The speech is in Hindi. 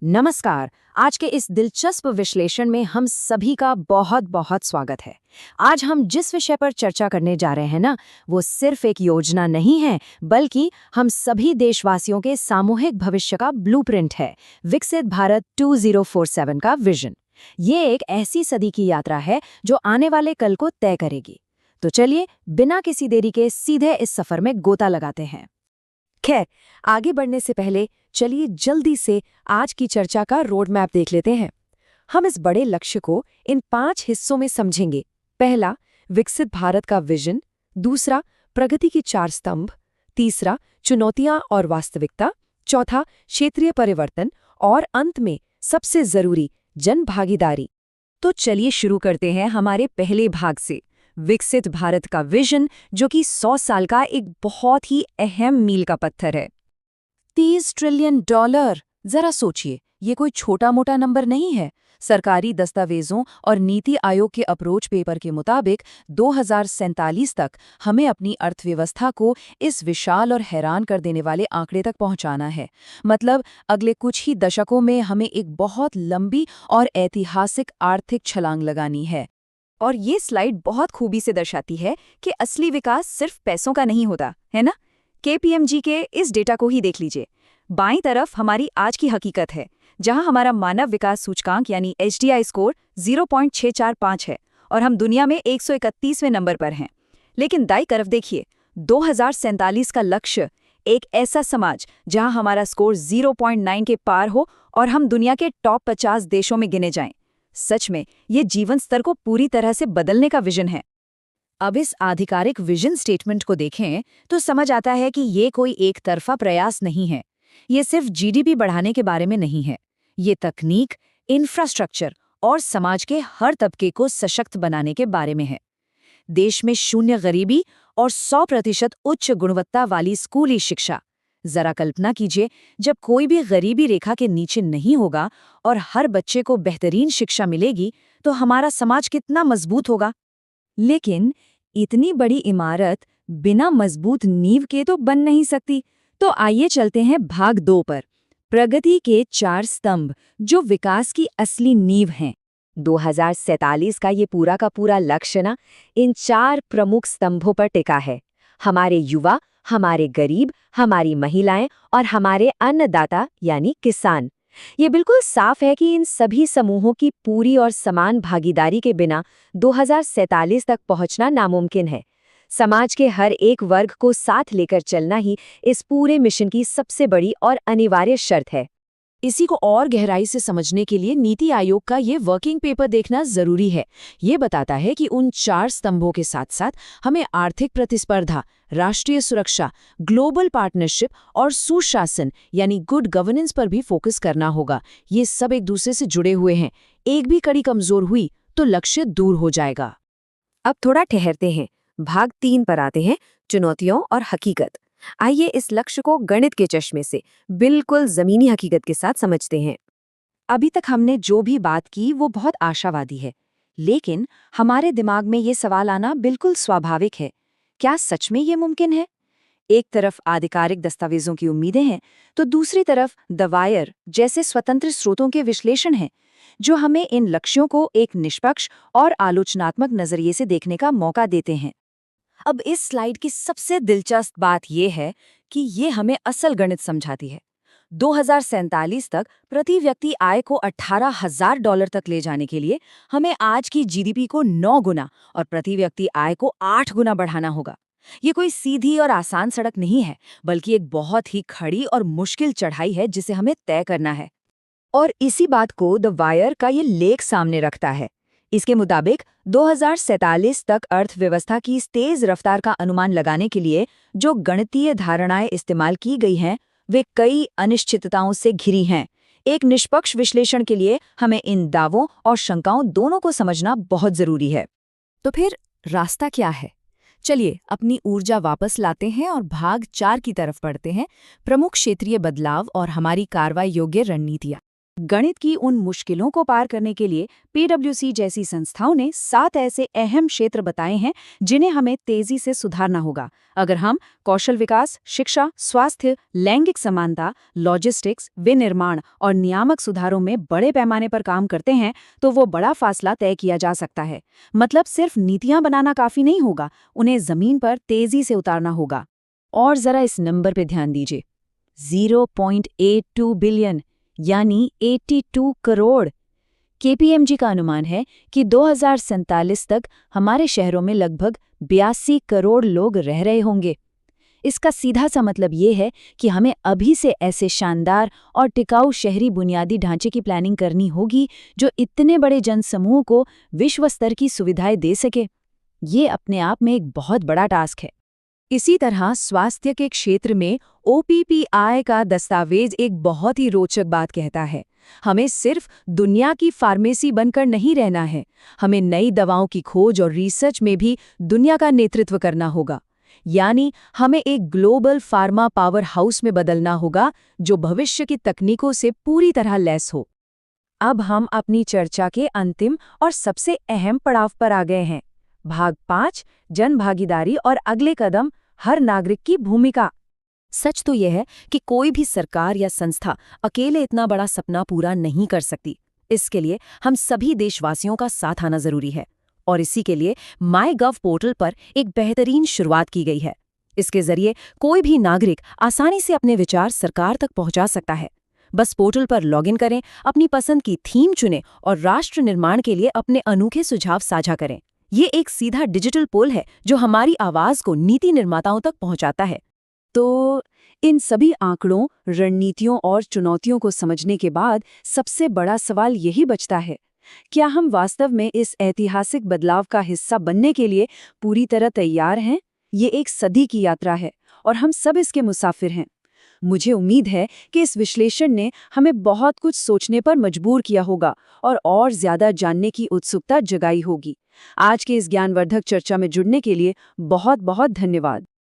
नमस्कार। आज के इस दिलचस्प विश्लेषण में हम सभी का बहुत बहुत स्वागत है। आज हम जिस विषय पर चर्चा करने जा रहे हैं ना, वो सिर्फ एक योजना नहीं है, बल्कि हम सभी देशवासियों के सामूहिक भविष्य का ब्लूप्रिंट है। विकसित भारत 2047 का विजन। ये एक ऐसी सदी की यात्रा है जो आने वाले कल को तय करेगी। तो चलिए, बिना किसी देरी के सीधे इस सफर में गोता लगाते हैं। खैर, आगे बढ़ने से पहले चलिए जल्दी से आज की चर्चा का रोड मैप देख लेते हैं। हम इस बड़े लक्ष्य को इन 5 हिस्सों में समझेंगे। पहला, विकसित भारत का विजन। दूसरा, प्रगति की 4 स्तंभ। तीसरा, चुनौतियां और वास्तविकता। चौथा, क्षेत्रीय परिवर्तन। और अंत में सबसे जरूरी, जन भागीदारी। तो चलिए शुरू करते हैं हमारे पहले भाग से, विकसित भारत का विजन, जो कि 100 साल का एक बहुत ही अहम मील का पत्थर है। $30 ट्रिलियन। जरा सोचिए, ये कोई छोटा मोटा नंबर नहीं है। सरकारी दस्तावेजों और नीति आयोग के अप्रोच पेपर के मुताबिक 2047 तक हमें अपनी अर्थव्यवस्था को इस विशाल और हैरान कर देने वाले आंकड़े तक पहुंचाना है। मतलब अगले कुछ ही दशकों में हमें एक बहुत लंबी और ऐतिहासिक आर्थिक छलांग लगानी है। और ये स्लाइड बहुत खूबी से दर्शाती है कि असली विकास सिर्फ पैसों का नहीं होता, है ना? KPMG के इस डेटा को ही देख लीजिए। बाईं तरफ हमारी आज की हकीकत है, जहां हमारा मानव विकास सूचकांक यानी HDI स्कोर 0.645 है और हम दुनिया में 131वें नंबर पर हैं। लेकिन दाईं तरफ देखिए, 2047 का लक्ष्य, एक ऐसा समाज जहां हमारा स्कोर 0.9 के पार हो और हम दुनिया के टॉप 50 देशों में गिने जाएं। सच में ये जीवन स्तर को पूरी तरह से बदलने का विजन है। अब इस आधिकारिक विजन स्टेटमेंट को देखें तो समझ आता है कि ये कोई एक तरफा प्रयास नहीं है। ये सिर्फ GDP बढ़ाने के बारे में नहीं है। ये तकनीक, इंफ्रास्ट्रक्चर और समाज के हर तबके को सशक्त बनाने के बारे में है। देश में शून्य गरीबी और 100% उच्च गुणवत्ता वाली स्कूली शिक्षा। जरा कल्पना कीजिए, जब कोई भी गरीबी रेखा के नीचे नहीं होगा और हर बच्चे को बेहतरीन शिक्षा मिलेगी, तो हमारा समाज कितना मजबूत होगा। लेकिन इतनी बड़ी इमारत बिना मजबूत नींव के तो बन नहीं सकती। तो आइए चलते हैं भाग 2 पर, प्रगति के 4 स्तंभ, जो विकास की असली नींव हैं। 2047 का ये पूरा का पूरा लक्ष्य ना इन 4 प्रमुख स्तंभों पर टिका है। हमारे युवा, हमारे गरीब, हमारी महिलाएं और हमारे अन्नदाता यानी किसान। ये बिल्कुल साफ है कि इन सभी समूहों की पूरी और समान भागीदारी के बिना 2047 तक पहुंचना नामुमकिन है। समाज के हर एक वर्ग को साथ लेकर चलना ही इस पूरे मिशन की सबसे बड़ी और अनिवार्य शर्त है। इसी को और गहराई से समझने के लिए नीति आयोग का ये वर्किंग पेपर देखना जरूरी है। ये बताता है कि उन 4 स्तंभों के साथ साथ हमें आर्थिक प्रतिस्पर्धा, राष्ट्रीय सुरक्षा, ग्लोबल पार्टनरशिप और सुशासन यानी गुड गवर्नेंस पर भी फोकस करना होगा। ये सब एक दूसरे से जुड़े हुए हैं। एक भी कड़ी कमजोर हुई तो लक्ष्य दूर हो जाएगा। अब थोड़ा ठहरते हैं, भाग 3 पर आते हैं, चुनौतियों और हकीकत। आइए इस लक्ष्य को गणित के चश्मे से बिल्कुल जमीनी हकीकत के साथ समझते हैं। अभी तक हमने जो भी बात की वो बहुत आशावादी है, लेकिन हमारे दिमाग में ये सवाल आना बिल्कुल स्वाभाविक है। क्या सच में ये मुमकिन है? एक तरफ आधिकारिक दस्तावेजों की उम्मीदें हैं, तो दूसरी तरफ द वायर जैसे स्वतंत्र स्रोतों के विश्लेषण हैं, जो हमें इन लक्ष्यों को एक निष्पक्ष और आलोचनात्मक नजरिए से देखने का मौका देते हैं। अब इस स्लाइड की सबसे दिलचस्प बात यह है कि ये हमें असल गणित समझाती है। 2047 तक प्रति व्यक्ति आय को $18,000 तक ले जाने के लिए हमें आज की GDP को 9 गुना और प्रति व्यक्ति आय को 8 गुना बढ़ाना होगा। ये कोई सीधी और आसान सड़क नहीं है, बल्कि एक बहुत ही खड़ी और मुश्किल चढ़ाई है जिसे हमें तय करना है। और इसी बात को द वायर का ये लेख सामने रखता है। इसके मुताबिक 2047 तक अर्थव्यवस्था की इस तेज रफ्तार का अनुमान लगाने के लिए जो गणितीय धारणाएं इस्तेमाल की गई हैं, वे कई अनिश्चितताओं से घिरी हैं। एक निष्पक्ष विश्लेषण के लिए हमें इन दावों और शंकाओं दोनों को समझना बहुत जरूरी है। तो फिर रास्ता क्या है? चलिए अपनी ऊर्जा वापस लाते हैं और भाग 4 की तरफ बढ़ते हैं, प्रमुख क्षेत्रीय बदलाव और हमारी कार्रवाई योग्य रणनीतियां। गणित की उन मुश्किलों को पार करने के लिए पीडब्ल्यूसी जैसी संस्थाओं ने 7 ऐसे अहम क्षेत्र बताए हैं जिन्हें हमें तेजी से सुधारना होगा। अगर हम कौशल विकास, शिक्षा, स्वास्थ्य, लैंगिक समानता, लॉजिस्टिक्स, विनिर्माण और नियामक सुधारों में बड़े पैमाने पर काम करते हैं तो वो बड़ा फासला तय किया जा सकता है। मतलब सिर्फ नीतियां बनाना काफी नहीं होगा, उन्हें जमीन पर तेजी से उतारना होगा। और जरा इस नंबर पे ध्यान दीजिए, 0.82 बिलियन यानी 82 करोड़। केपीएमजी का अनुमान है कि 2047 तक हमारे शहरों में लगभग 82 करोड़ लोग रह रहे होंगे। इसका सीधा सा मतलब ये है कि हमें अभी से ऐसे शानदार और टिकाऊ शहरी बुनियादी ढांचे की प्लानिंग करनी होगी जो इतने बड़े जनसमूह को विश्व स्तर की सुविधाएं दे सके। ये अपने आप में एक बहुत बड़ा टास्क है। इसी तरह स्वास्थ्य के क्षेत्र में ओपीपीआई का दस्तावेज एक बहुत ही रोचक बात कहता है। हमें सिर्फ दुनिया की फार्मेसी बनकर नहीं रहना है, हमें नई दवाओं की खोज और रिसर्च में भी दुनिया का नेतृत्व करना होगा। यानी हमें एक ग्लोबल फार्मा पावर हाउस में बदलना होगा जो भविष्य की तकनीकों से पूरी तरह लैस हो। अब हम अपनी चर्चा के अंतिम और सबसे अहम पड़ाव पर आ गए हैं। भाग 5, जन भागीदारी और अगले कदम, हर नागरिक की भूमिका। सच तो यह है कि कोई भी सरकार या संस्था अकेले इतना बड़ा सपना पूरा नहीं कर सकती। इसके लिए हम सभी देशवासियों का साथ आना जरूरी है। और इसी के लिए माईगव पोर्टल पर एक बेहतरीन शुरुआत की गई है। इसके जरिए कोई भी नागरिक आसानी से अपने विचार सरकार तक पहुंचा सकता है। बस पोर्टल पर लॉगिन करें, अपनी पसंद की थीम चुनें और राष्ट्र निर्माण के लिए अपने अनोखे सुझाव साझा करें। ये एक सीधा डिजिटल पोल है जो हमारी आवाज को नीति निर्माताओं तक पहुंचाता है। तो इन सभी आंकड़ों, रणनीतियों और चुनौतियों को समझने के बाद सबसे बड़ा सवाल यही बचता है, क्या हम वास्तव में इस ऐतिहासिक बदलाव का हिस्सा बनने के लिए पूरी तरह तैयार हैं? ये एक सदी की यात्रा है और हम सब इसके मुसाफिर हैं। मुझे उम्मीद है कि इस विश्लेषण ने हमें बहुत कुछ सोचने पर मजबूर किया होगा और ज्यादा जानने की उत्सुकता जगाई होगी। आज के इस ज्ञानवर्धक चर्चा में जुड़ने के लिए बहुत बहुत धन्यवाद।